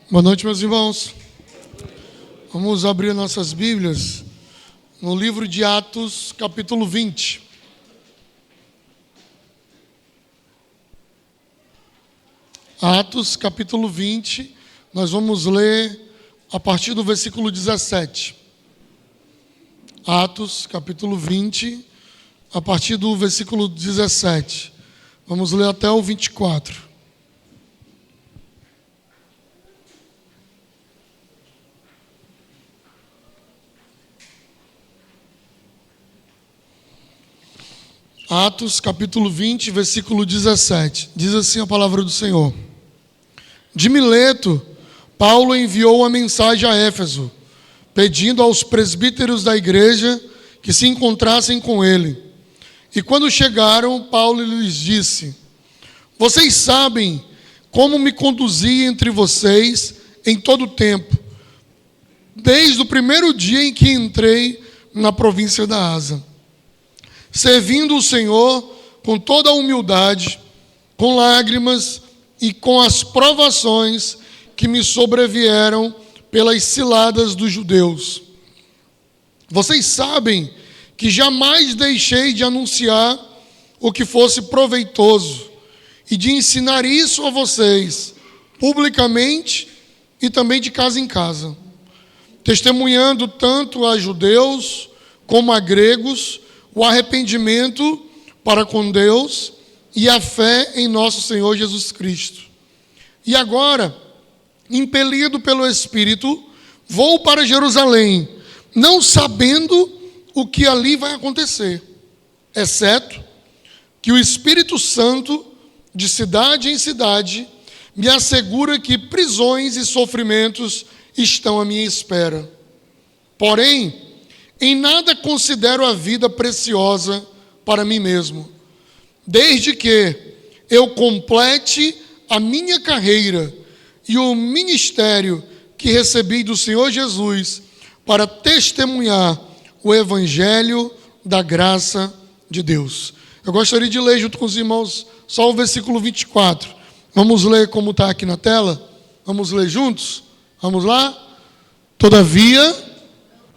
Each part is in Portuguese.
Boa noite, meus irmãos. Vamos abrir nossas Bíblias no livro de Atos, capítulo 20. Atos, capítulo 20, nós vamos ler a partir do versículo 17. Atos, capítulo 20, a partir do versículo 17. Vamos ler até o 24. Atos, capítulo 20, versículo 17. Diz assim a palavra do Senhor. De Mileto, Paulo enviou uma mensagem a Éfeso, pedindo aos presbíteros da igreja que se encontrassem com ele. E quando chegaram, Paulo lhes disse: Vocês sabem como me conduzi entre vocês em todo o tempo, desde o primeiro dia em que entrei na província da Ásia, servindo o Senhor com toda a humildade, com lágrimas e com as provações que me sobrevieram pelas ciladas dos judeus. Vocês sabem que jamais deixei de anunciar o que fosse proveitoso e de ensinar isso a vocês, publicamente e também de casa em casa, testemunhando tanto a judeus como a gregos o arrependimento para com Deus e a fé em nosso Senhor Jesus Cristo. E agora, impelido pelo Espírito, vou para Jerusalém, não sabendo o que ali vai acontecer, exceto que o Espírito Santo, de cidade em cidade, me assegura que prisões e sofrimentos estão à minha espera. Porém, em nada considero a vida preciosa para mim mesmo, desde que eu complete a minha carreira e o ministério que recebi do Senhor Jesus para testemunhar o Evangelho da graça de Deus. Eu gostaria de ler junto com os irmãos só o versículo 24. Vamos ler como está aqui na tela? Vamos ler juntos? Vamos lá? Todavia,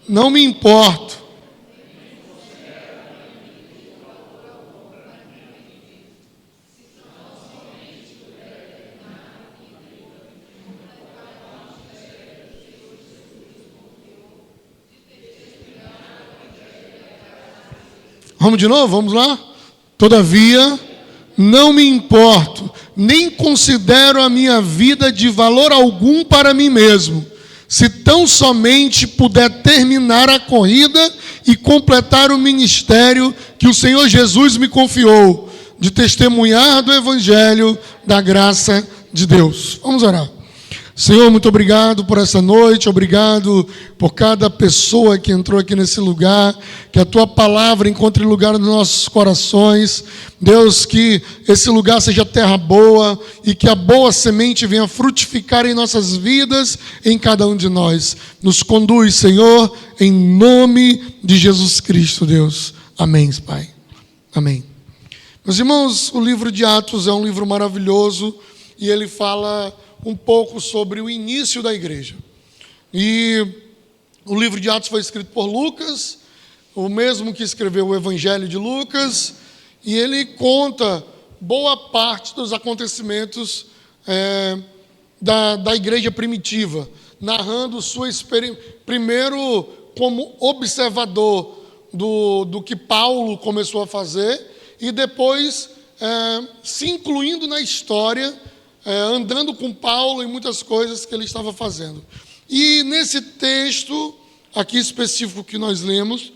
não me importo. Vamos de novo? Vamos lá? Todavia, não me importo, nem considero a minha vida de valor algum para mim mesmo, se tão somente puder terminar a corrida e completar o ministério que o Senhor Jesus me confiou, de testemunhar do Evangelho da graça de Deus. Vamos orar. Senhor, muito obrigado por essa noite, obrigado por cada pessoa que entrou aqui nesse lugar, que a Tua palavra encontre lugar nos nossos corações. Deus, que esse lugar seja terra boa e que a boa semente venha frutificar em nossas vidas, em cada um de nós. Nos conduz, Senhor, em nome de Jesus Cristo, Deus. Amém, Pai. Amém. Meus irmãos, o livro de Atos é um livro maravilhoso e ele fala um pouco sobre o início da igreja. E o livro de Atos foi escrito por Lucas, o mesmo que escreveu o Evangelho de Lucas, e ele conta boa parte dos acontecimentos da igreja primitiva, narrando sua experiência, primeiro como observador do que Paulo começou a fazer, e depois se incluindo na história, andando com Paulo em muitas coisas que ele estava fazendo. E nesse texto, aqui específico que nós lemos,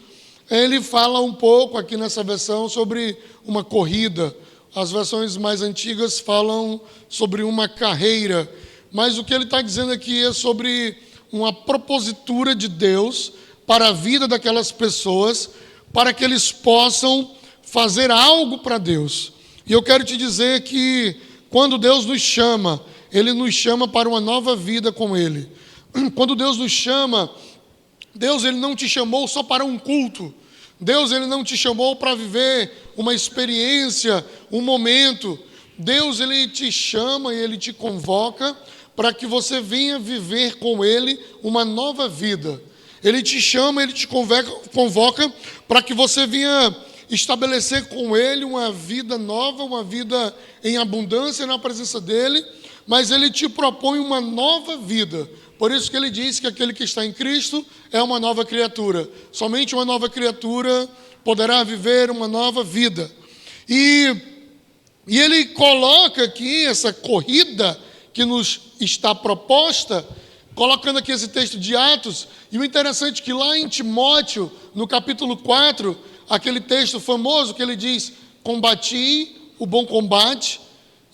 ele fala um pouco, aqui nessa versão, sobre uma corrida. As versões mais antigas falam sobre uma carreira. Mas o que ele está dizendo aqui é sobre uma propositura de Deus para a vida daquelas pessoas, para que eles possam fazer algo para Deus. E eu quero te dizer que quando Deus nos chama, Ele nos chama para uma nova vida com Ele. Quando Deus nos chama, Deus Ele não te chamou só para um culto. Deus Ele não te chamou para viver uma experiência, um momento. Deus Ele te chama e Ele te convoca para que você venha viver com Ele uma nova vida. Ele te chama, Ele te convoca para que você venha estabelecer com Ele uma vida nova, uma vida em abundância na presença dEle, mas Ele te propõe uma nova vida. Por isso que Ele diz que aquele que está em Cristo é uma nova criatura. Somente uma nova criatura poderá viver uma nova vida. E Ele coloca aqui essa corrida que nos está proposta, colocando aqui esse texto de Atos, e o interessante é que lá em Timóteo, no capítulo 4, aquele texto famoso que ele diz: combati o bom combate,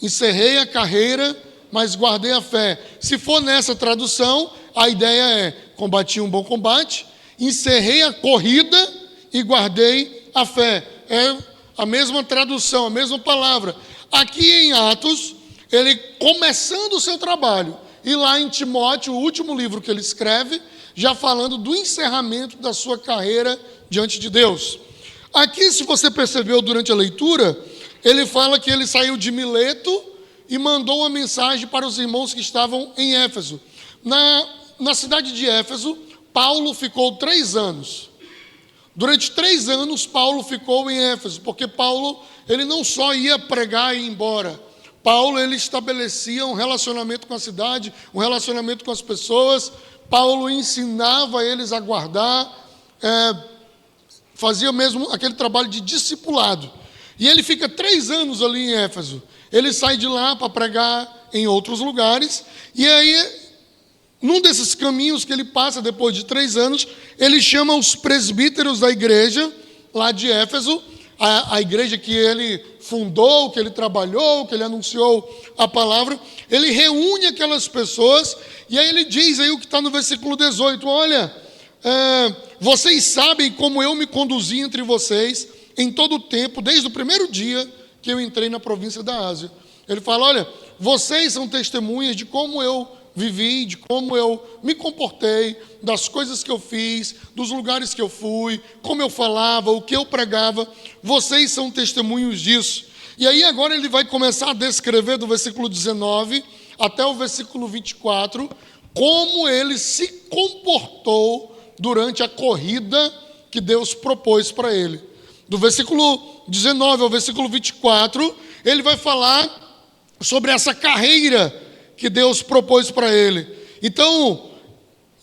encerrei a carreira, mas guardei a fé. Se for nessa tradução, a ideia é: combati um bom combate, encerrei a corrida e guardei a fé. É a mesma tradução, a mesma palavra. Aqui em Atos, ele começando o seu trabalho, e lá em Timóteo, o último livro que ele escreve, já falando do encerramento da sua carreira diante de Deus. Aqui, se você percebeu durante a leitura, ele fala que ele saiu de Mileto e mandou uma mensagem para os irmãos que estavam em Éfeso. Na cidade de Éfeso, Paulo ficou 3 anos. Durante 3 anos, Paulo ficou em Éfeso, porque Paulo, ele não só ia pregar e ir embora. Paulo, ele estabelecia um relacionamento com a cidade, um relacionamento com as pessoas. Paulo ensinava eles a guardar, fazia mesmo aquele trabalho de discipulado. E ele fica 3 anos ali em Éfeso. Ele sai de lá para pregar em outros lugares. E aí, num desses caminhos que ele passa depois de 3 anos, ele chama os presbíteros da igreja lá de Éfeso, a igreja que ele fundou, que ele trabalhou, que ele anunciou a palavra. Ele reúne aquelas pessoas e aí ele diz aí o que está no versículo 18: olha, vocês sabem como eu me conduzi entre vocês em todo o tempo, desde o primeiro dia que eu entrei na província da Ásia. Ele fala: olha, vocês são testemunhas de como eu vivi, de como eu me comportei, das coisas que eu fiz, dos lugares que eu fui, como eu falava, o que eu pregava. Vocês são testemunhos disso. E aí agora ele vai começar a descrever do versículo 19 até o versículo 24, como ele se comportou durante a corrida que Deus propôs para ele. Do versículo 19 ao versículo 24, ele vai falar sobre essa carreira que Deus propôs para ele. Então,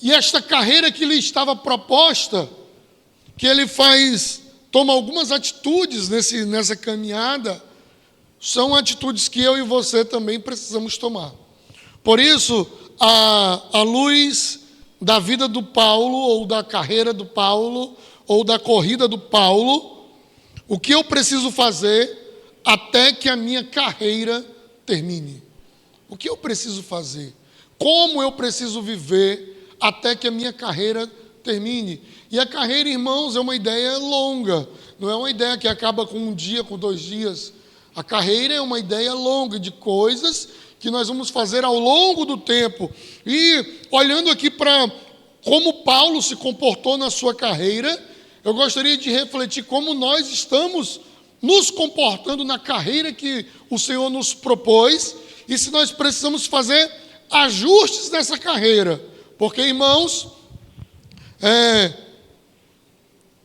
e esta carreira que lhe estava proposta, que ele toma algumas atitudes nessa caminhada, são atitudes que eu e você também precisamos tomar. Por isso, à luz da vida do Paulo, ou da carreira do Paulo, ou da corrida do Paulo, o que eu preciso fazer até que a minha carreira termine? O que eu preciso fazer? Como eu preciso viver até que a minha carreira termine? E a carreira, irmãos, é uma ideia longa. Não é uma ideia que acaba com 1 dia, com 2 dias. A carreira é uma ideia longa de coisas que nós vamos fazer ao longo do tempo. E olhando aqui para como Paulo se comportou na sua carreira, eu gostaria de refletir como nós estamos nos comportando na carreira que o Senhor nos propôs, e se nós precisamos fazer ajustes nessa carreira. Porque, irmãos,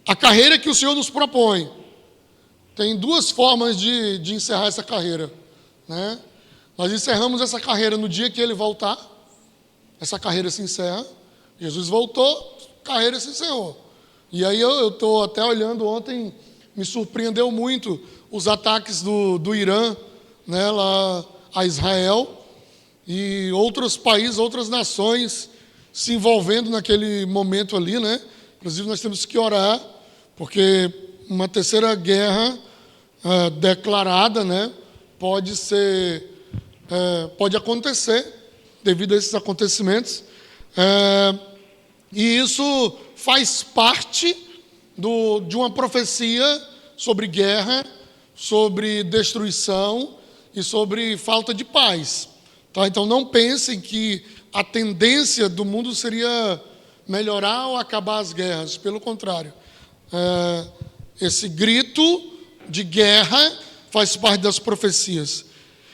a carreira que o Senhor nos propõe, tem 2 formas de encerrar essa carreira, né? Nós encerramos essa carreira no dia que Ele voltar. Essa carreira se encerra. Jesus voltou, carreira se encerrou. E aí eu estou até olhando ontem, me surpreendeu muito os ataques do Irã, né, lá a Israel, e outros países, outras nações se envolvendo naquele momento ali, né? Inclusive nós temos que orar, porque uma terceira guerra declarada, né, pode acontecer devido a esses acontecimentos, e isso faz parte de uma profecia sobre guerra, sobre destruição e sobre falta de paz. Tá? Então não pensem que a tendência do mundo seria melhorar ou acabar as guerras. Pelo contrário, esse grito de guerra faz parte das profecias.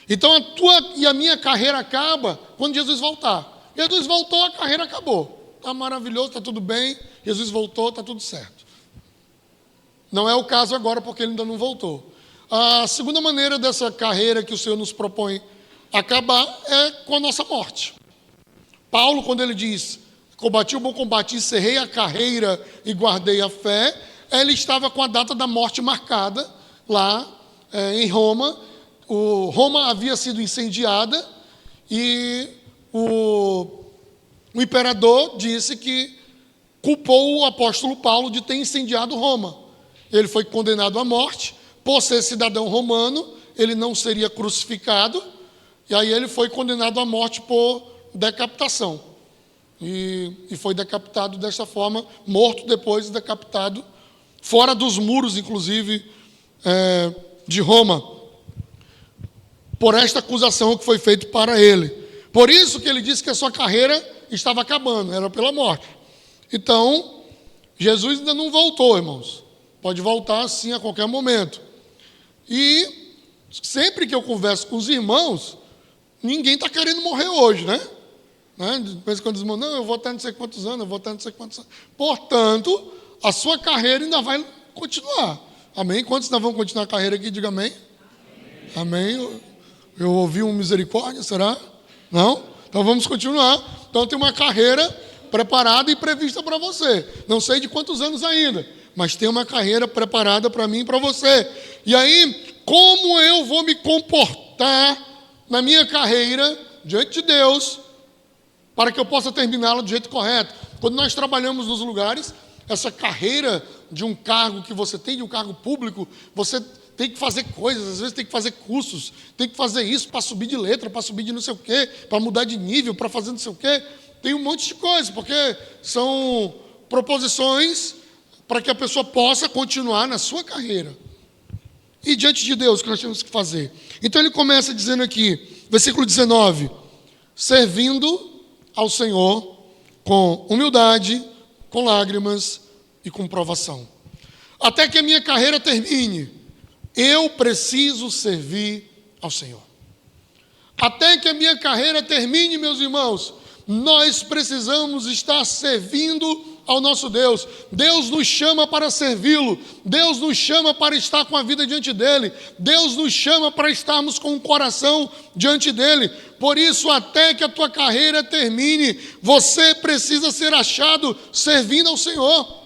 Então a tua e a minha carreira acaba quando Jesus voltar. Jesus voltou, a carreira acabou. Está maravilhoso, está tudo bem. Jesus voltou, está tudo certo. Não é o caso agora, porque ele ainda não voltou. A segunda maneira dessa carreira que o Senhor nos propõe acabar é com a nossa morte. Paulo, quando ele diz, combati o bom combate, encerrei a carreira e guardei a fé, ele estava com a data da morte marcada lá em Roma. Roma havia sido incendiada e o imperador disse que culpou o apóstolo Paulo de ter incendiado Roma. Ele foi condenado à morte. Por ser cidadão romano, ele não seria crucificado, e aí ele foi condenado à morte por decapitação. E foi decapitado dessa forma, morto depois, decapitado, fora dos muros, inclusive, de Roma, por esta acusação que foi feita para ele. Por isso que ele disse que a sua carreira estava acabando, era pela morte. Então, Jesus ainda não voltou, irmãos. Pode voltar, sim, a qualquer momento. E sempre que eu converso com os irmãos, ninguém está querendo morrer hoje, né? De vez em quando os irmãos, não, eu vou até não sei quantos anos, eu vou até não sei quantos anos. Portanto, a sua carreira ainda vai continuar. Amém? Quantos ainda vão continuar a carreira aqui? Diga amém. Amém. Eu ouvi um misericórdia, será? Não? Então vamos continuar. Então tem uma carreira preparada e prevista para você. Não sei de quantos anos ainda, mas tem uma carreira preparada para mim e para você. E aí, como eu vou me comportar na minha carreira diante de Deus para que eu possa terminá-la do jeito correto? Quando nós trabalhamos nos lugares, essa carreira de um cargo que você tem, de um cargo público, você tem que fazer coisas, às vezes tem que fazer cursos, tem que fazer isso para subir de letra, para subir de não sei o quê, para mudar de nível, para fazer não sei o quê. Tem um monte de coisa, porque são proposições para que a pessoa possa continuar na sua carreira. E diante de Deus, o que nós temos que fazer? Então ele começa dizendo aqui, versículo 19, servindo ao Senhor com humildade, com lágrimas e com provação. Até que a minha carreira termine, eu preciso servir ao Senhor. Até que a minha carreira termine, meus irmãos, nós precisamos estar servindo ao nosso Deus. Deus nos chama para servi-lo. Deus nos chama para estar com a vida diante dele. Deus nos chama para estarmos com o coração diante dele. Por isso, até que a tua carreira termine, você precisa ser achado servindo ao Senhor.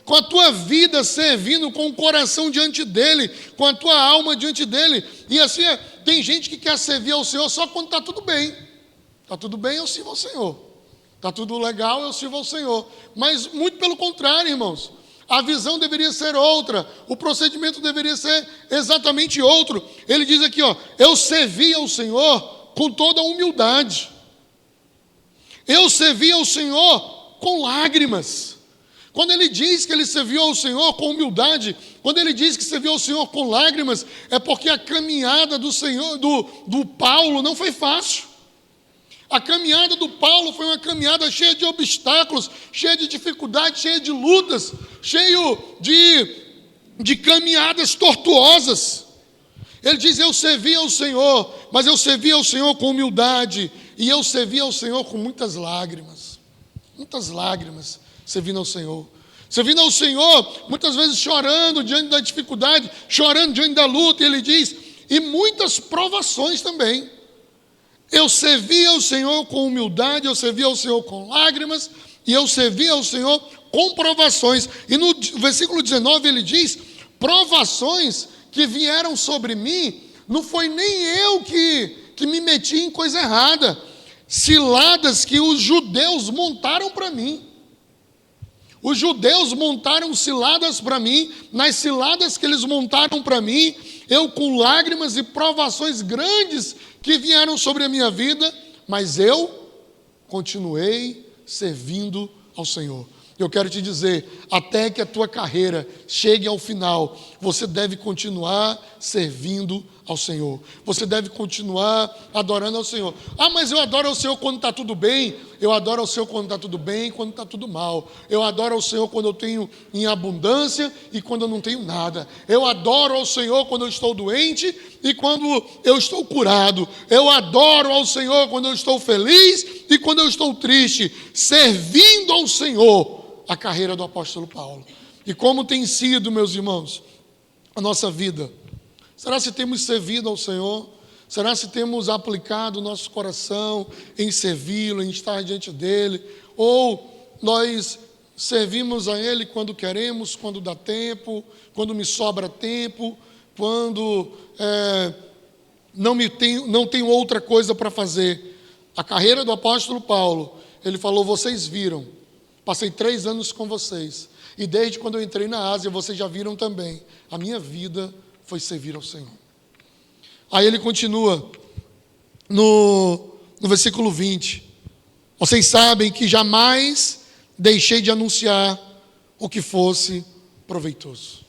Com a tua vida servindo, com o coração diante dele, com a tua alma diante dele. E assim, tem gente que quer servir ao Senhor só quando está tudo bem. Está tudo bem, eu sirvo ao Senhor. Está tudo legal, eu sirvo ao Senhor. Mas muito pelo contrário, irmãos. A visão deveria ser outra. O procedimento deveria ser exatamente outro. Ele diz aqui, eu servi ao Senhor com toda a humildade. Eu servi ao Senhor com lágrimas. Quando ele diz que ele serviu ao Senhor com humildade, quando ele diz que serviu ao Senhor com lágrimas, é porque a caminhada do Senhor, do Paulo não foi fácil. A caminhada do Paulo foi uma caminhada cheia de obstáculos, cheia de dificuldades, cheia de lutas, cheio de caminhadas tortuosas. Ele diz, eu servi ao Senhor, mas eu servi ao Senhor com humildade, e eu servi ao Senhor com muitas lágrimas, servindo ao Senhor. Servindo ao Senhor, muitas vezes chorando diante da dificuldade, chorando diante da luta, e ele diz, e muitas provações também. Eu servi ao Senhor com humildade, eu servi ao Senhor com lágrimas, e eu servi ao Senhor com provações. E no versículo 19 ele diz, provações que vieram sobre mim, não foi nem eu que me meti em coisa errada, ciladas que os judeus montaram para mim. Os judeus montaram ciladas para mim, nas ciladas que eles montaram para mim, eu com lágrimas e provações grandes que vieram sobre a minha vida, mas eu continuei servindo ao Senhor. Eu quero te dizer, até que a tua carreira chegue ao final, você deve continuar servindo ao Senhor. Você deve continuar adorando ao Senhor. Ah, mas eu adoro ao Senhor quando está tudo bem. Eu adoro ao Senhor quando está tudo bem e quando está tudo mal. Eu adoro ao Senhor quando eu tenho em abundância e quando eu não tenho nada. Eu adoro ao Senhor quando eu estou doente e quando eu estou curado. Eu adoro ao Senhor quando eu estou feliz e quando eu estou triste. Servindo ao Senhor, a carreira do apóstolo Paulo. E como tem sido, meus irmãos, a nossa vida? Será se temos servido ao Senhor? Será se temos aplicado o nosso coração em servi-lo, em estar diante dEle? Ou nós servimos a Ele quando queremos, quando dá tempo, quando me sobra tempo, quando não tenho outra coisa para fazer? A carreira do apóstolo Paulo, ele falou: vocês viram, passei 3 anos com vocês, e desde quando eu entrei na Ásia, vocês já viram também, a minha vida foi servir ao Senhor. Aí ele continua no versículo 20. Vocês sabem que jamais deixei de anunciar o que fosse proveitoso.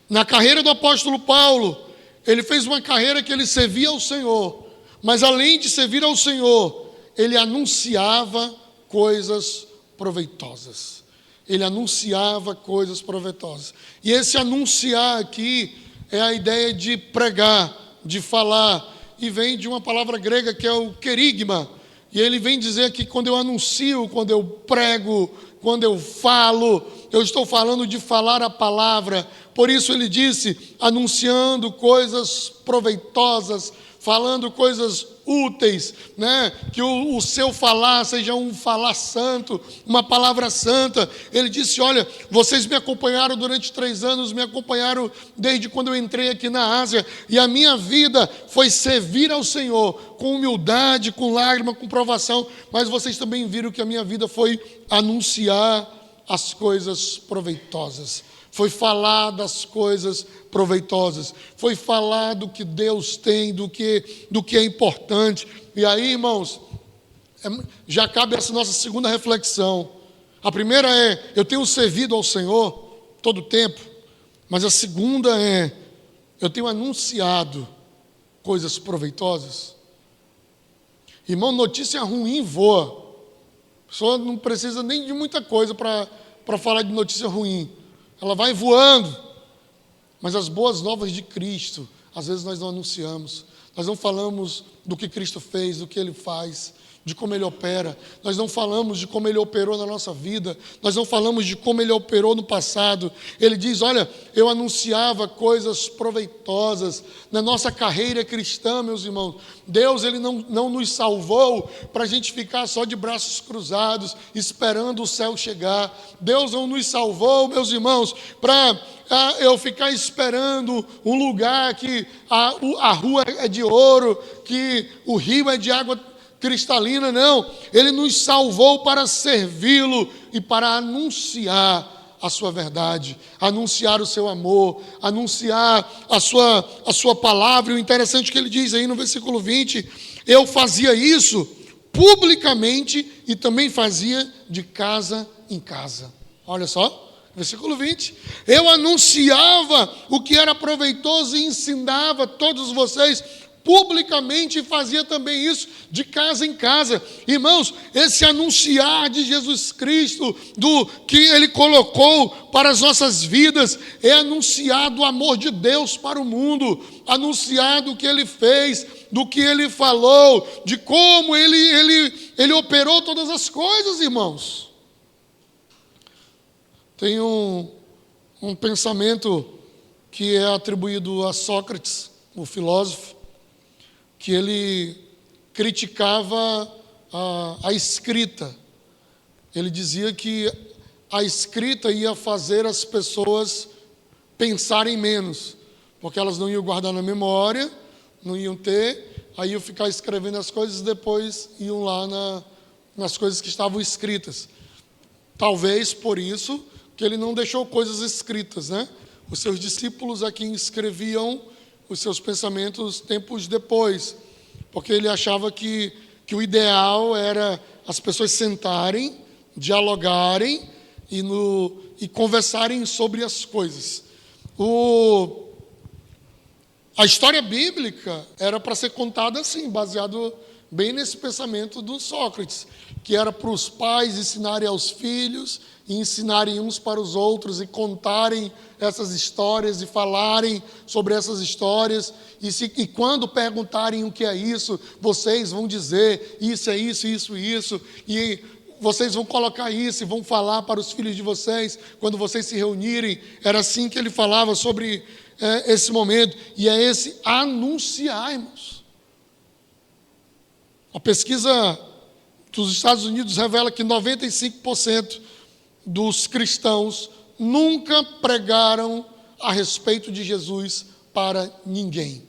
Na carreira do apóstolo Paulo, ele fez uma carreira que ele servia ao Senhor, mas além de servir ao Senhor, ele anunciava coisas proveitosas. Ele anunciava coisas proveitosas. E esse anunciar aqui é a ideia de pregar, de falar, e vem de uma palavra grega que é o querigma. E ele vem dizer que quando eu anuncio, quando eu prego, quando eu falo, eu estou falando de falar a palavra. Por isso ele disse, anunciando coisas proveitosas, falando coisas úteis, né? Que o seu falar seja um falar santo, uma palavra santa. Ele disse: olha, vocês me acompanharam durante 3 anos, me acompanharam desde quando eu entrei aqui na Ásia, e a minha vida foi servir ao Senhor, com humildade, com lágrima, com provação, mas vocês também viram que a minha vida foi anunciar as coisas proveitosas. Foi falar das coisas proveitosas. Foi falar do que Deus tem, do que é importante. E aí, irmãos, já cabe essa nossa segunda reflexão. A primeira é, eu tenho servido ao Senhor todo o tempo. Mas a segunda é, eu tenho anunciado coisas proveitosas. Irmão, notícia ruim voa. A pessoa não precisa nem de muita coisa para falar de notícia ruim. Ela vai voando, mas as boas novas de Cristo, às vezes nós não anunciamos, nós não falamos do que Cristo fez, do que Ele faz, de como Ele opera, nós não falamos de como Ele operou na nossa vida, nós não falamos de como Ele operou no passado. Ele diz, olha, eu anunciava coisas proveitosas na nossa carreira cristã, meus irmãos. Deus, Ele não nos salvou para a gente ficar só de braços cruzados, esperando o céu chegar. Deus não nos salvou, meus irmãos, para eu ficar esperando um lugar que a rua é de ouro, que o rio é de água cristalina, não. Ele nos salvou para servi-lo e para anunciar a sua verdade, anunciar o seu amor, anunciar a sua palavra. E o interessante é que ele diz aí no versículo 20, eu fazia isso publicamente e também fazia de casa em casa. Olha só, versículo 20, eu anunciava o que era proveitoso e ensinava todos vocês publicamente, e fazia também isso de casa em casa. Irmãos, esse anunciar de Jesus Cristo, do que Ele colocou para as nossas vidas, é anunciar do amor de Deus para o mundo, anunciar do que Ele fez, do que Ele falou, de como Ele operou todas as coisas, irmãos. Tem um pensamento que é atribuído a Sócrates, o filósofo, que ele criticava a escrita. Ele dizia que a escrita ia fazer as pessoas pensarem menos, porque elas não iam guardar na memória, não iam ter, aí iam ficar escrevendo as coisas e depois iam lá nas coisas que estavam escritas. Talvez por isso que ele não deixou coisas escritas, né? Os seus discípulos aqui escreviam os seus pensamentos tempos depois, porque ele achava que o ideal era as pessoas sentarem, dialogarem e conversarem sobre as coisas. A história bíblica era para ser contada assim, baseado bem nesse pensamento do Sócrates, que era para os pais ensinarem aos filhos, e ensinarem uns para os outros, e contarem essas histórias, e falarem sobre essas histórias, e quando perguntarem o que é isso, vocês vão dizer, isso é isso, isso, isso, e vocês vão colocar isso, e vão falar para os filhos de vocês, quando vocês se reunirem. Era assim que ele falava sobre esse momento, e é esse anunciar, irmãos. A pesquisa dos Estados Unidos revela que 95% dos cristãos nunca pregaram a respeito de Jesus para ninguém.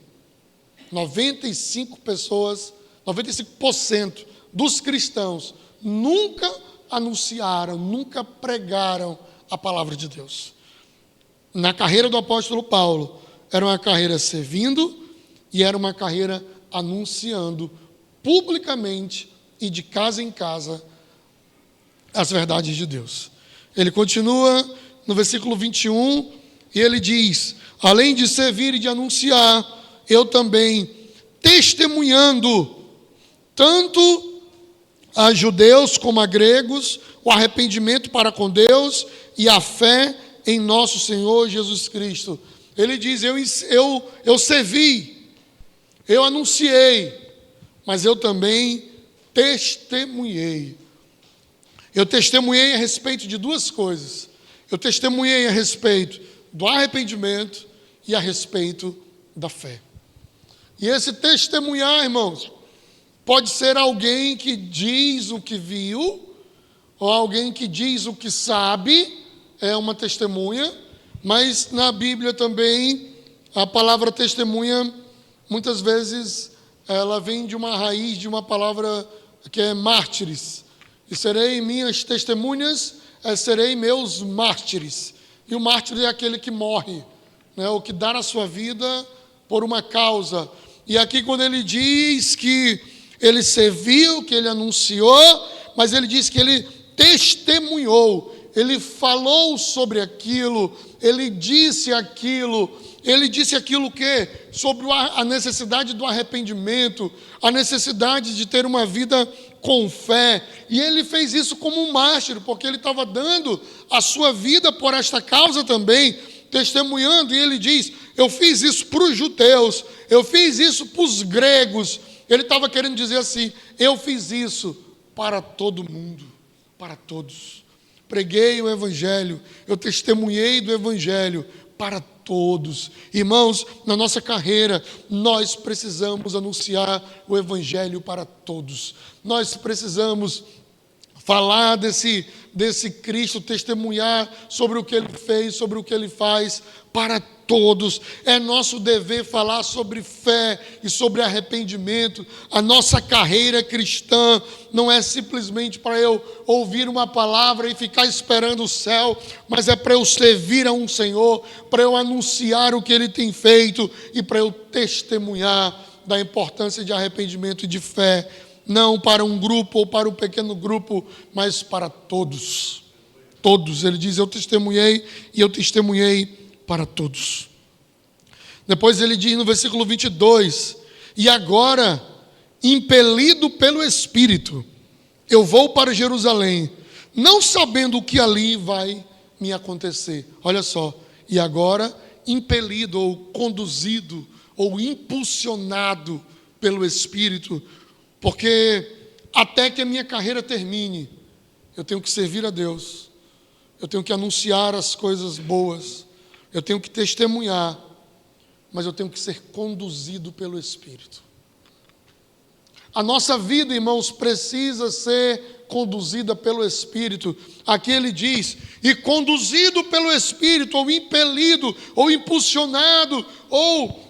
95% dos cristãos nunca anunciaram, nunca pregaram a palavra de Deus. Na carreira do apóstolo Paulo, era uma carreira servindo e era uma carreira anunciando publicamente e de casa em casa as verdades de Deus. Ele continua no versículo 21 e ele diz: além de servir e de anunciar, eu também, testemunhando tanto a judeus como a gregos, o arrependimento para com Deus e a fé em nosso Senhor Jesus Cristo. Ele diz: eu servi, eu anunciei, mas eu também testemunhei. Eu testemunhei a respeito de duas coisas. Eu testemunhei a respeito do arrependimento e a respeito da fé. E esse testemunhar, irmãos, pode ser alguém que diz o que viu, ou alguém que diz o que sabe, é uma testemunha, mas na Bíblia também a palavra testemunha, muitas vezes, ela vem de uma raiz de uma palavra que é mártires. E serei minhas testemunhas, serei meus mártires. E o mártir é aquele que morre, né, o que dá a sua vida por uma causa. E aqui quando ele diz que ele serviu, que ele anunciou, mas ele diz que ele testemunhou, ele falou sobre aquilo, ele disse aquilo o quê? Sobre a necessidade do arrependimento, a necessidade de ter uma vida com fé, e ele fez isso como um mártir, porque ele estava dando a sua vida por esta causa também, testemunhando, e ele diz: eu fiz isso para os judeus, eu fiz isso para os gregos. Ele estava querendo dizer assim: eu fiz isso para todo mundo, para todos. Preguei o Evangelho, eu testemunhei do Evangelho para todos. Irmãos, na nossa carreira, nós precisamos anunciar o Evangelho para todos. Nós precisamos falar desse Cristo, testemunhar sobre o que Ele fez, sobre o que Ele faz para todos. É nosso dever falar sobre fé e sobre arrependimento. A nossa carreira cristã não é simplesmente para eu ouvir uma palavra e ficar esperando o céu, mas é para eu servir a um Senhor, para eu anunciar o que Ele tem feito e para eu testemunhar da importância de arrependimento e de fé, não para um grupo ou para um pequeno grupo, mas para todos. Todos, ele diz: eu testemunhei e eu testemunhei para todos. Depois ele diz no versículo 22, e agora, impelido pelo Espírito, eu vou para Jerusalém, não sabendo o que ali vai me acontecer. Olha só, e agora, impelido ou conduzido ou impulsionado pelo Espírito, porque até que a minha carreira termine, eu tenho que servir a Deus, eu tenho que anunciar as coisas boas, eu tenho que testemunhar, mas eu tenho que ser conduzido pelo Espírito. A nossa vida, irmãos, precisa ser conduzida pelo Espírito. Aqui ele diz: e conduzido pelo Espírito, ou impelido, ou impulsionado, ou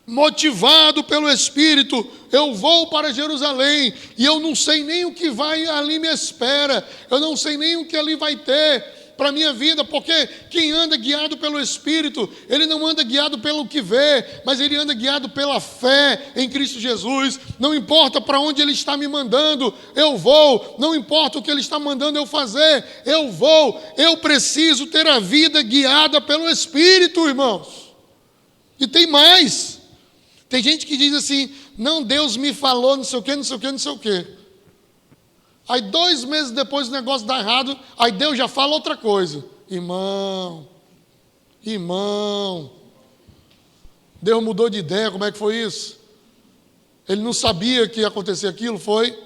motivado pelo Espírito, eu vou para Jerusalém, e eu não sei nem o que vai ali me espera, eu não sei nem o que ali vai ter para a minha vida, porque quem anda guiado pelo Espírito, ele não anda guiado pelo que vê, mas ele anda guiado pela fé em Cristo Jesus. Não importa para onde Ele está me mandando, eu vou. Não importa o que Ele está mandando eu fazer, eu vou. Eu preciso ter a vida guiada pelo Espírito, irmãos. E tem mais. Tem gente que diz assim: Não, Deus me falou não sei o quê, não sei o quê, não sei o quê. Aí 2 meses depois o negócio dá errado, aí Deus já fala outra coisa. Irmão, Deus mudou de ideia, como é que foi isso? Ele não sabia que ia acontecer aquilo, foi?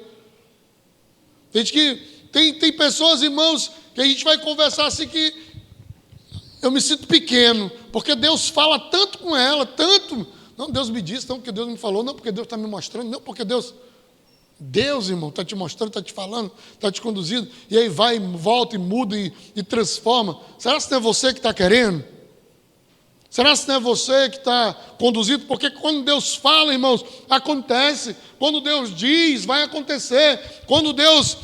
Tem pessoas, irmãos, que a gente vai conversar assim que eu me sinto pequeno, porque Deus fala tanto com ela, tanto. Não, Deus me disse, não porque Deus me falou, não porque Deus está me mostrando, não porque Deus, irmão, está te mostrando, está te falando, está te conduzindo, e aí vai, volta e muda e transforma. Será que não é você que está querendo? Será que não é você que está conduzido? Porque quando Deus fala, irmãos, acontece. Quando Deus diz, vai acontecer. Quando Deus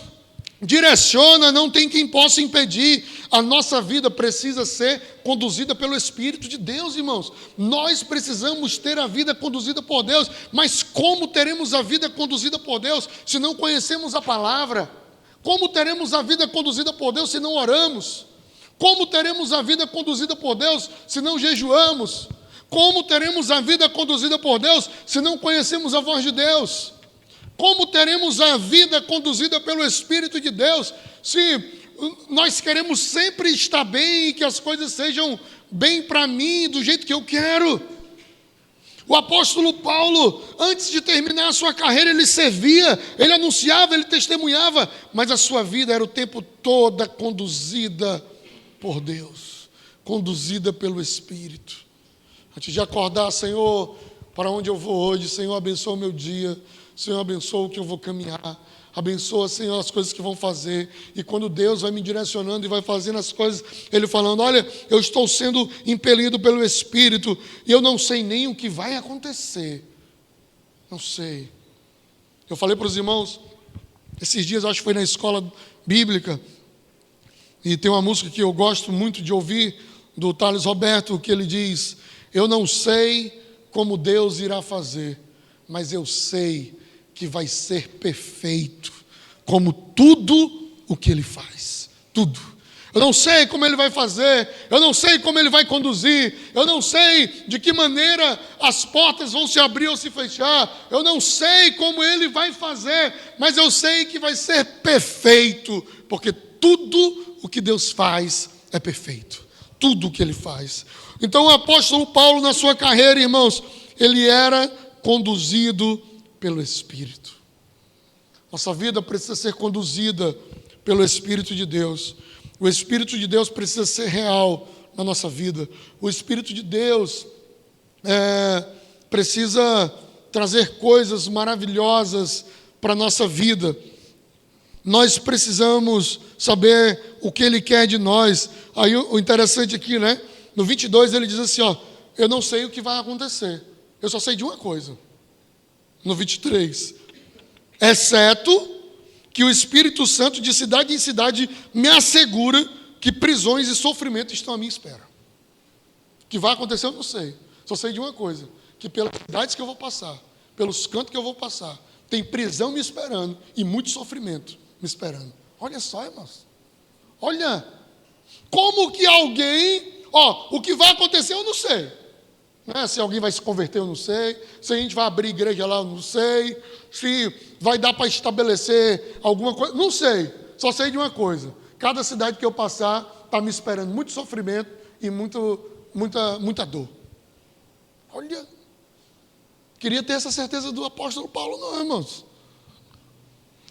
direciona, não tem quem possa impedir. A nossa vida precisa ser conduzida pelo Espírito de Deus, irmãos. Nós precisamos ter a vida conduzida por Deus. Mas como teremos a vida conduzida por Deus se não conhecemos a palavra? Como teremos a vida conduzida por Deus se não oramos? Como teremos a vida conduzida por Deus se não jejuamos? Como teremos a vida conduzida por Deus se não conhecemos a voz de Deus? Como teremos a vida conduzida pelo Espírito de Deus se nós queremos sempre estar bem e que as coisas sejam bem para mim, do jeito que eu quero? O apóstolo Paulo, antes de terminar a sua carreira, ele servia, ele anunciava, ele testemunhava, mas a sua vida era o tempo todo conduzida por Deus, conduzida pelo Espírito. Antes de acordar, Senhor, para onde eu vou hoje? Senhor, abençoa o meu dia. Senhor, abençoa o que eu vou caminhar. Abençoa, Senhor, as coisas que vão fazer. E quando Deus vai me direcionando e vai fazendo as coisas, Ele falando, olha, eu estou sendo impelido pelo Espírito e eu não sei nem o que vai acontecer. Não sei. Eu falei para os irmãos, esses dias, acho que foi na escola bíblica, e tem uma música que eu gosto muito de ouvir, do Thales Roberto, que ele diz, eu não sei como Deus irá fazer, mas eu sei que vai ser perfeito, como tudo o que Ele faz, tudo. Eu não sei como Ele vai fazer, eu não sei como Ele vai conduzir, eu não sei de que maneira as portas vão se abrir ou se fechar, eu não sei como Ele vai fazer, mas eu sei que vai ser perfeito, porque tudo o que Deus faz é perfeito. Tudo o que Ele faz. Então o apóstolo Paulo, na sua carreira, irmãos, ele era conduzido pelo Espírito. Nossa vida precisa ser conduzida pelo Espírito de Deus. O Espírito de Deus precisa ser real na nossa vida. O Espírito de Deus precisa trazer coisas maravilhosas para a nossa vida. Nós precisamos saber o que Ele quer de nós. Aí o interessante aqui, né? No 22 ele diz assim, ó, eu não sei o que vai acontecer. Eu só sei de uma coisa. No 23, exceto que o Espírito Santo de cidade em cidade me assegura que prisões e sofrimento estão à minha espera. O que vai acontecer eu não sei. Só sei de uma coisa, que pelas cidades que eu vou passar, pelos cantos que eu vou passar, tem prisão me esperando e muito sofrimento me esperando. Olha só, irmãos. Olha, como que alguém, o que vai acontecer eu não sei. Né? Se alguém vai se converter eu não sei, se a gente vai abrir igreja lá eu não sei, se vai dar para estabelecer alguma coisa, não sei. Só sei de uma coisa, cada cidade que eu passar está me esperando muito sofrimento e muita dor. Olha, queria ter essa certeza do apóstolo Paulo, não, irmãos.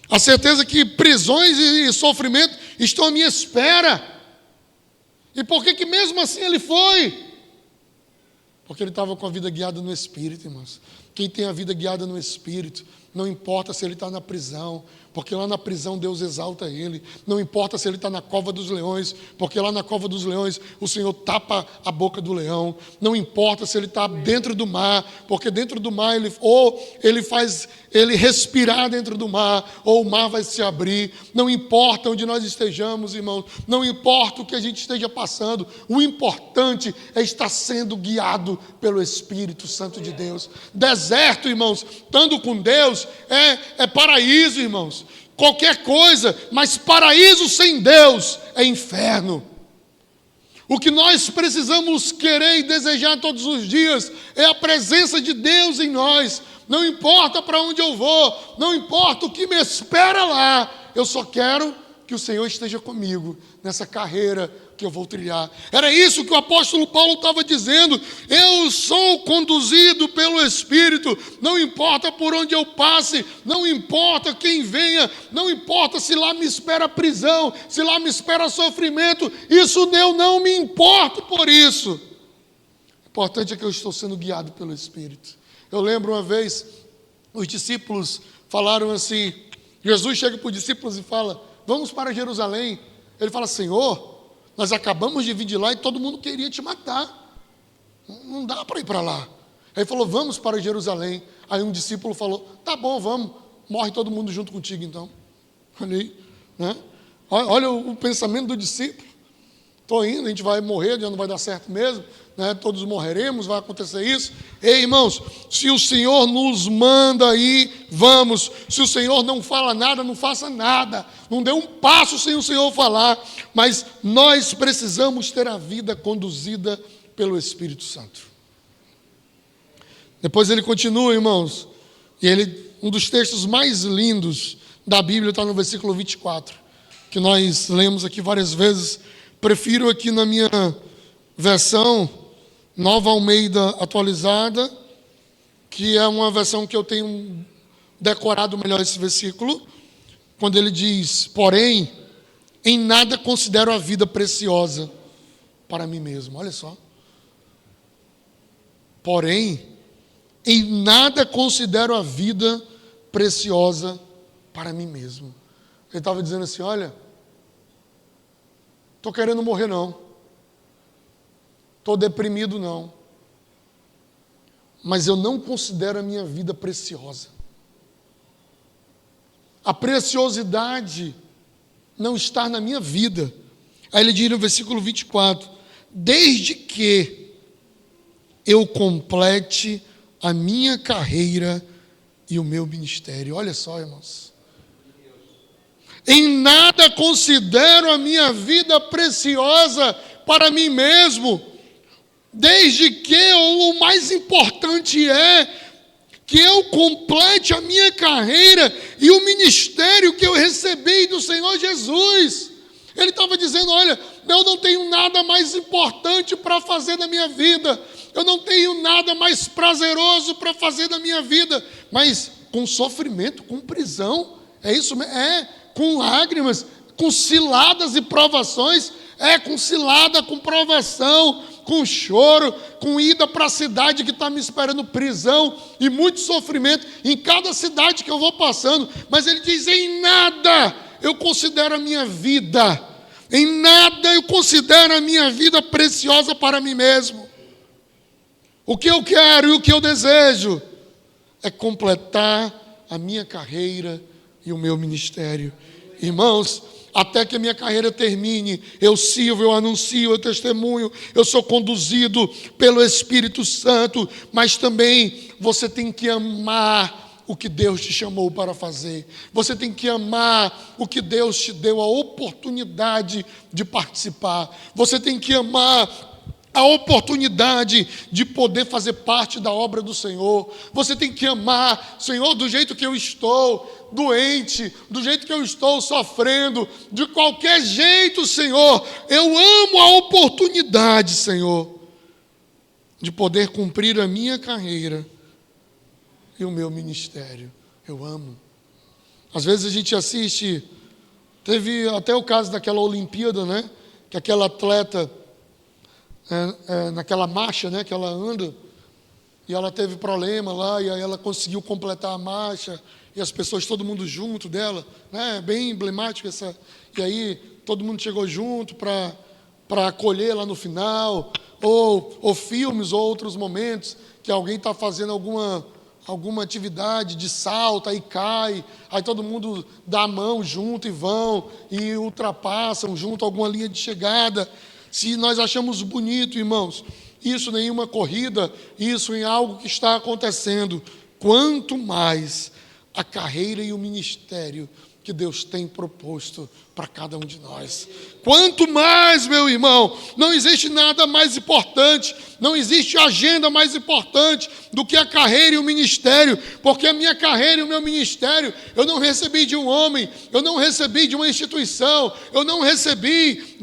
A certeza que prisões e sofrimento estão à minha espera. E por que mesmo assim ele foi? Porque ele estava com a vida guiada no Espírito, irmãos. Quem tem a vida guiada no Espírito, não importa se ele está na prisão, porque lá na prisão Deus exalta ele. Não importa se ele está na cova dos leões, porque lá na cova dos leões o Senhor tapa a boca do leão. Não importa se ele está dentro do mar, porque dentro do mar ele faz ele respirar dentro do mar, ou o mar vai se abrir. Não importa onde nós estejamos, irmãos, não importa o que a gente esteja passando, o importante é estar sendo guiado pelo Espírito Santo de Deus. Deserto, irmãos, estando com Deus, é paraíso, irmãos. Qualquer coisa, mas paraíso sem Deus é inferno. O que nós precisamos querer e desejar todos os dias é a presença de Deus em nós. não importa para onde eu vou, não importa o que me espera lá, eu só quero que o Senhor esteja comigo nessa carreira que eu vou trilhar. Era isso que o apóstolo Paulo estava dizendo: eu sou conduzido pelo Espírito, não importa por onde eu passe, não importa quem venha, não importa se lá me espera prisão, se lá me espera sofrimento, isso eu não me importo por isso. O importante é que eu estou sendo guiado pelo Espírito. Eu lembro uma vez, os discípulos falaram assim, Jesus chega para os discípulos e fala: vamos para Jerusalém. Ele fala: Senhor, nós acabamos de vir de lá e todo mundo queria te matar. Não dá para ir para lá. Aí ele falou: vamos para Jerusalém. Aí um discípulo falou: tá bom, vamos. Morre todo mundo junto contigo então. Olha aí, né? Olha o pensamento do discípulo. Estou indo, a gente vai morrer, já não vai dar certo mesmo, né? Todos morreremos, vai acontecer isso. Ei, irmãos, se o Senhor nos manda ir, vamos. Se o Senhor não fala nada, não faça nada. Não dê um passo sem o Senhor falar. Mas nós precisamos ter a vida conduzida pelo Espírito Santo. Depois ele continua, irmãos, e um dos textos mais lindos da Bíblia está no versículo 24, que nós lemos aqui várias vezes. Prefiro aqui na minha versão Nova Almeida atualizada, que é uma versão que eu tenho decorado melhor esse versículo, quando ele diz: porém, em nada considero a vida preciosa para mim mesmo. Olha só. Porém, em nada considero a vida preciosa para mim mesmo. Ele estava dizendo assim: olha, estou querendo morrer não, estou deprimido não, mas eu não considero a minha vida preciosa. A preciosidade não está na minha vida. Aí ele diz no versículo 24: desde que eu complete a minha carreira e o meu ministério. Olha só, irmãos. Em nada considero a minha vida preciosa para mim mesmo, desde que o mais importante é que eu complete a minha carreira e o ministério que eu recebi do Senhor Jesus. Ele estava dizendo: olha, eu não tenho nada mais importante para fazer na minha vida, eu não tenho nada mais prazeroso para fazer na minha vida, mas com sofrimento, com prisão, é isso mesmo, com lágrimas, com ciladas e provações, com cilada, com provação, com choro, com ida para a cidade que está me esperando, prisão e muito sofrimento em cada cidade que eu vou passando. Mas ele diz: em nada eu considero a minha vida, em nada eu considero a minha vida preciosa para mim mesmo. O que eu quero e o que eu desejo é completar a minha carreira e o meu ministério. Irmãos, até que a minha carreira termine, eu sirvo, eu anuncio, eu testemunho, eu sou conduzido pelo Espírito Santo, mas também você tem que amar o que Deus te chamou para fazer. Você tem que amar o que Deus te deu a oportunidade de participar. Você tem que amar a oportunidade de poder fazer parte da obra do Senhor. Você tem que amar: Senhor, do jeito que eu estou, doente, do jeito que eu estou sofrendo, de qualquer jeito, Senhor, eu amo a oportunidade, Senhor, de poder cumprir a minha carreira e o meu ministério. Eu amo. Às vezes a gente assiste, teve até o caso daquela Olimpíada, né? Que aquela atleta, naquela marcha, né, que ela anda, e ela teve problema lá, e aí ela conseguiu completar a marcha, e as pessoas, todo mundo junto dela, né, bem emblemático essa, e aí todo mundo chegou junto para acolher lá no final, ou filmes, ou outros momentos, que alguém está fazendo alguma atividade de salto, aí cai, aí todo mundo dá a mão junto e vão, e ultrapassam junto a alguma linha de chegada. Se nós achamos bonito, irmãos, isso em uma corrida, isso em algo que está acontecendo, quanto mais a carreira e o ministério que Deus tem proposto para cada um de nós. Quanto mais, meu irmão, não existe nada mais importante, não existe agenda mais importante do que a carreira e o ministério, porque a minha carreira e o meu ministério eu não recebi de um homem, eu não recebi de uma instituição, eu não recebi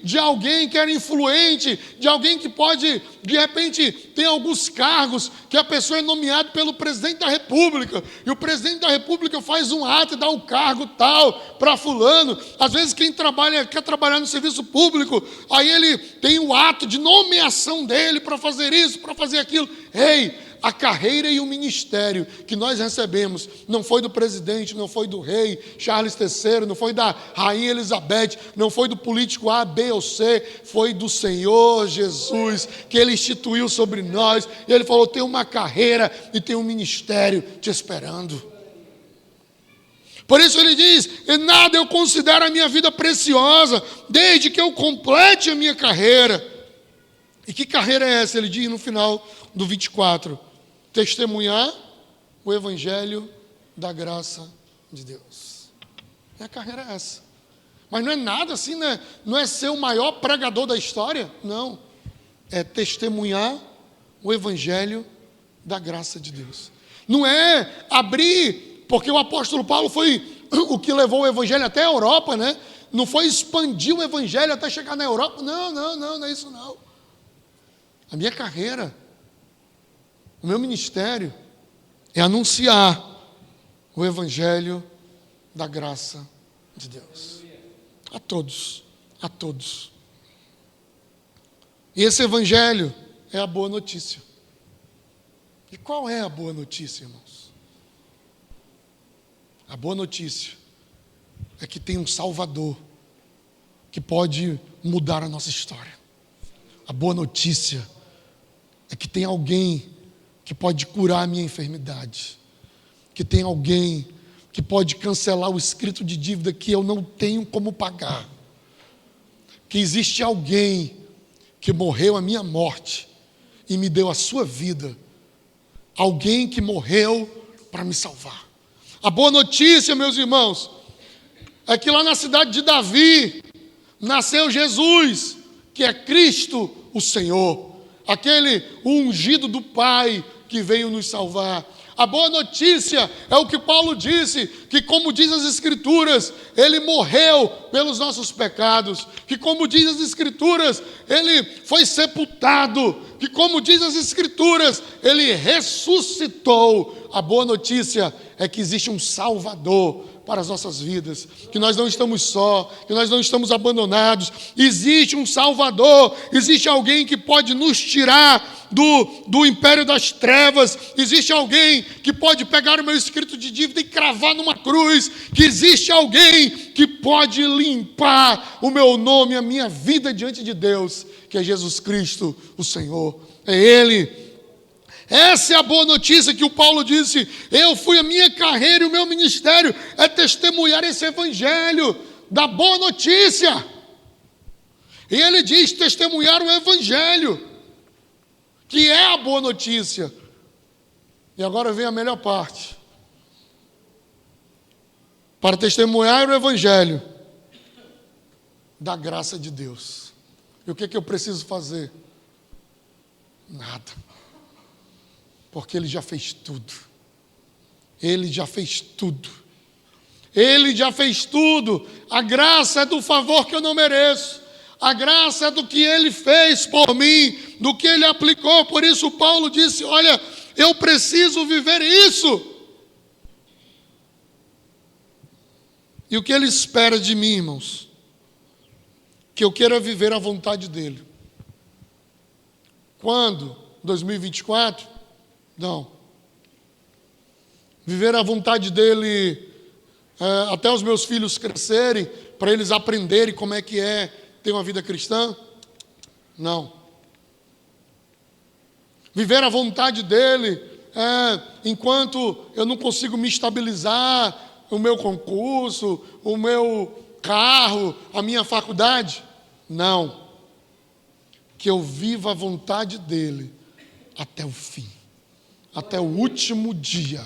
de alguém que era influente, de alguém que pode, de repente, tem alguns cargos que a pessoa é nomeada pelo presidente da República, e o presidente da República faz um ato e dá um cargo tal para fulano. Às vezes quem quer trabalhar no serviço público, aí ele tem o ato de nomeação dele para fazer isso, para fazer aquilo. Ei, a carreira e o ministério que nós recebemos não foi do presidente, não foi do rei Charles III, não foi da rainha Elizabeth, não foi do político A, B ou C, foi do Senhor Jesus, que Ele instituiu sobre nós. E Ele falou, tem uma carreira e tem um ministério te esperando. Por isso Ele diz, em nada eu considero a minha vida preciosa, desde que eu complete a minha carreira. E que carreira é essa? Ele diz no final do 24, testemunhar o evangelho da graça de Deus. E a carreira é essa. Mas não é nada assim, né? Não é ser o maior pregador da história, não. É testemunhar o evangelho da graça de Deus. Não é abrir, porque o apóstolo Paulo foi o que levou o evangelho até a Europa, né? Não foi expandir o evangelho até chegar na Europa. Não é isso não. A minha carreira, o meu ministério é anunciar o evangelho da graça de Deus. A todos, a todos. E esse evangelho é a boa notícia. E qual é a boa notícia, irmãos? A boa notícia é que tem um Salvador que pode mudar a nossa história. A boa notícia é que tem alguém que pode curar a minha enfermidade, que tem alguém que pode cancelar o escrito de dívida que eu não tenho como pagar, que existe alguém que morreu a minha morte e me deu a sua vida, alguém que morreu para me salvar. A boa notícia, meus irmãos, é que lá na cidade de Davi nasceu Jesus, que é Cristo o Senhor, aquele ungido do Pai que veio nos salvar. A boa notícia é o que Paulo disse, que como diz as Escrituras, Ele morreu pelos nossos pecados, que como diz as Escrituras, Ele foi sepultado, que como diz as Escrituras, Ele ressuscitou. A boa notícia é que existe um Salvador para as nossas vidas, que nós não estamos só, que nós não estamos abandonados. Existe um Salvador, existe alguém que pode nos tirar do império das trevas, existe alguém que pode pegar o meu escrito de dívida e cravar numa cruz, que existe alguém que pode limpar o meu nome, a minha vida diante de Deus, que é Jesus Cristo, o Senhor. É Ele. Essa é a boa notícia que o Paulo disse, eu fui a minha carreira e o meu ministério é testemunhar esse evangelho da boa notícia. E ele diz testemunhar o evangelho, que é a boa notícia. E agora vem a melhor parte. Para testemunhar o evangelho da graça de Deus. E o que eu preciso fazer? Nada. Porque Ele já fez tudo. Ele já fez tudo. Ele já fez tudo. A graça é do favor que eu não mereço. A graça é do que Ele fez por mim, do que Ele aplicou. Por isso Paulo disse, olha, eu preciso viver isso. E o que Ele espera de mim, irmãos? Que eu queira viver a vontade dEle. Quando? 2024? Não. Viver a vontade dEle até os meus filhos crescerem, para eles aprenderem como é que é ter uma vida cristã? Não. Viver a vontade dEle enquanto eu não consigo me estabilizar, o meu concurso, o meu carro, a minha faculdade? Não. Que eu viva a vontade dEle até o fim. Até o último dia,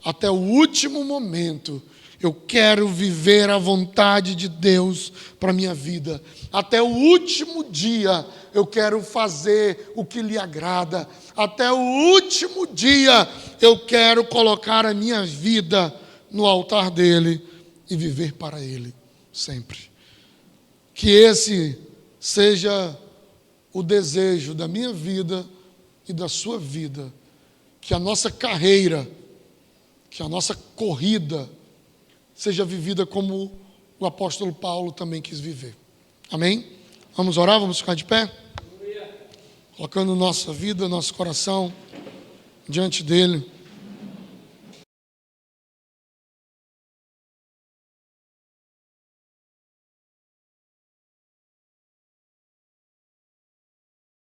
até o último momento, Eu quero viver a vontade de Deus para a minha vida. Até o último dia eu quero fazer o que lhe agrada. Até o último dia eu quero colocar a minha vida no altar dele e viver para ele sempre. Que esse seja o desejo da minha vida e da sua vida. Que a nossa carreira, que a nossa corrida seja vivida como o apóstolo Paulo também quis viver. Amém? Vamos orar? Vamos ficar de pé? Colocando nossa vida, nosso coração diante dele.